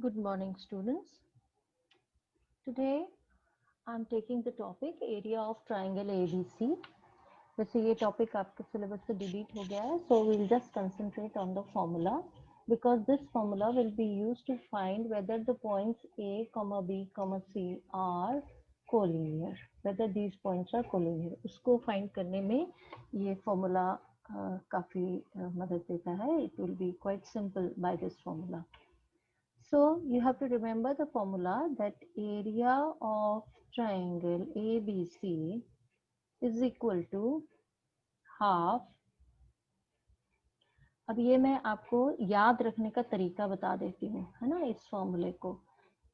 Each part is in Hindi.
Good morning, students. Today I'm taking the topic area of triangle ABC. वैसे ये topic आपके syllabus से delete हो गया है, so we'll just concentrate on the formula because this formula will be used to find whether the points A, B, C are collinear. Whether these points are collinear. उसको find करने में ये formula काफी मदद देता है. It will be quite simple by this formula. So you have to remember the formula that area of triangle ABC is equal to half. अब ये मैं आपको याद रखने का तरीका बता देती हूँ, है ना। इस फॉर्मूले को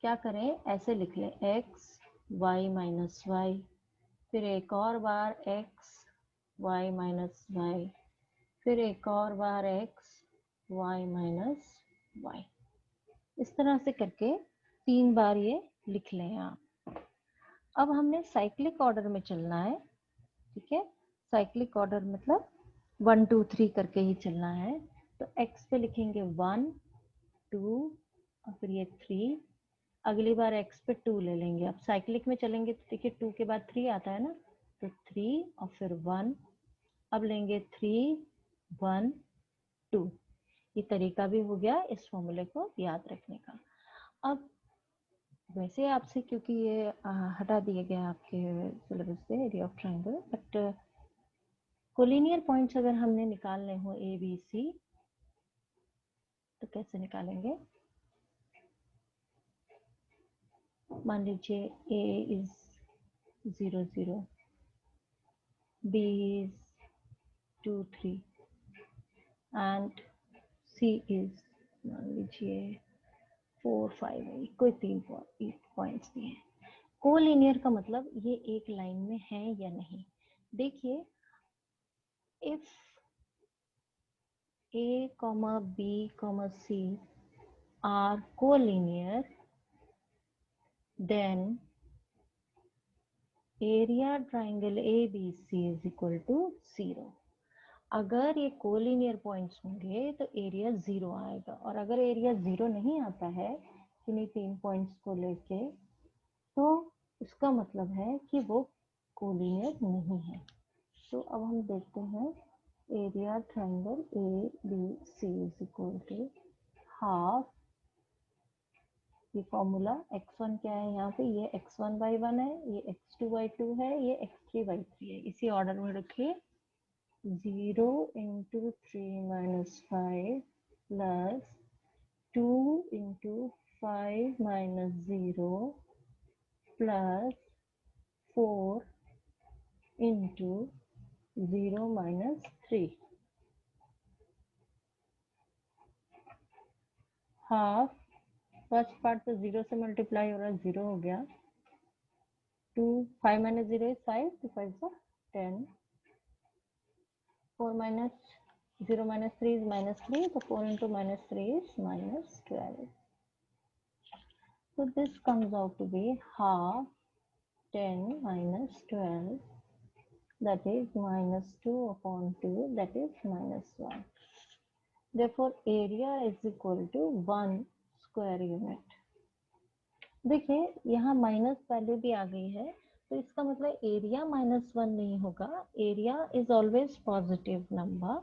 क्या करें, ऐसे लिख लें x y माइनस वाई, फिर एक और बार x y माइनस वाई, फिर एक और बार x y माइनस वाई। इस तरह से करके 3 बार ये लिख लें आप। अब हमने साइक्लिक ऑर्डर में चलना है, ठीक है। साइक्लिक ऑर्डर मतलब 1 2 3 करके ही चलना है। तो x पे लिखेंगे 1 2 और फिर ये 3। अगली बार x पे 2 ले लेंगे। अब साइक्लिक में चलेंगे तो देखिए 2 के बाद 3 आता है ना, तो 3 और फिर 1। अब लेंगे 3 1 2। ये तरीका भी हो गया इस फॉर्मूले को याद रखने का। अब वैसे आपसे क्योंकि ये हटा दिया गया आपके सिलेबस से area of triangle, but collinear points अगर हमने निकालने हो ए बी सी तो कैसे निकालेंगे। मान लीजिए A is 0 0, B is 2 3 and C is मान लीजिए 4 5 8, कोई 3 पॉइंट्स दिए हैं। कोलिनियर का मतलब ये एक लाइन में है या नहीं। देखिए if A, B, C are collinear, then area triangle ABC is equal to 0. अगर ये कोलिनियर पॉइंट्स होंगे तो एरिया 0 आएगा, और अगर एरिया 0 नहीं आता है किन्हीं 3 पॉइंट्स को लेके तो इसका मतलब है कि वो कोलिनियर नहीं है। तो अब हम देखते हैं area triangle ABC is equal to half. ये फॉर्मूला x1 क्या है यहाँ पे, ये x1/1 है, ये x2/2 है, ये x3/3 है। इसी ऑर्डर में रखिए। 0 × 3 - 5 plus 2 × 5 - 0 plus 4 × 0 - 3 half. First part तो 0 से मल्टीप्लाई हो रहा है, 0 हो गया। 2 5 - 0 is 5, 2 5 is 10, 4 minus 0 minus 3 is -3, so 4 into -3 is -12. So this comes out to be half 10 minus 12, that is -2/2, that is -1. Therefore area is equal to 1 square unit. देखिए यहाँ माइनस वैल्यू भी आ गई है, तो इसका मतलब एरिया -1 नहीं होगा, area is always positive number.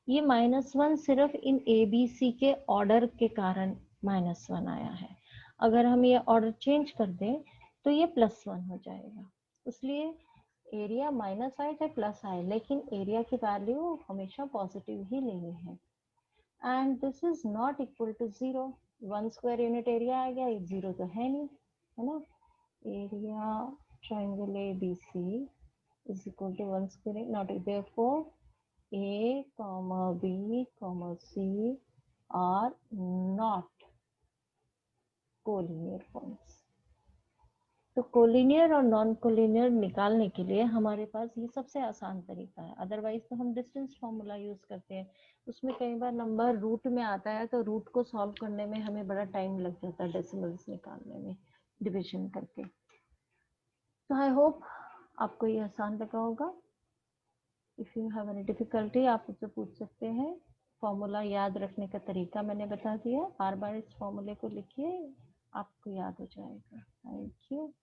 ये -1 सिर्फ इन ABC के ऑर्डर के कारण -1 आया है। अगर हम ये ऑर्डर चेंज कर दें तो ये +1 हो जाएगा। इसलिए एरिया माइनस आए चाहे प्लस आए, लेकिन एरिया की वैल्यू हमेशा पॉजिटिव ही लेनी है। And this is not equal to 0। 1 square unit area आ गया, 0 तो है नहीं, है ना। Area triangle ABC is equal to 1 square, not therefore A, B, C are not collinear points. तो कोलिनियर और नॉन कोलिनियर निकालने के लिए हमारे पास ये सबसे आसान तरीका है। अदरवाइज तो हम डिस्टेंस फॉर्मूला यूज करते हैं, उसमें कई बार नंबर रूट में आता है तो रूट को सॉल्व करने में हमें बड़ा टाइम लग जाता है, डेसिमल्स निकालने में डिविजन करके। तो आई होप आपको ये आसान लगा होगा। If you have any difficulty आप मुझसे पूछ सकते हैं। फॉर्मूला याद रखने का तरीका मैंने बता दिया, बार बार इस फॉर्मूले को लिखिए, आपको याद हो जाएगा। Thank you.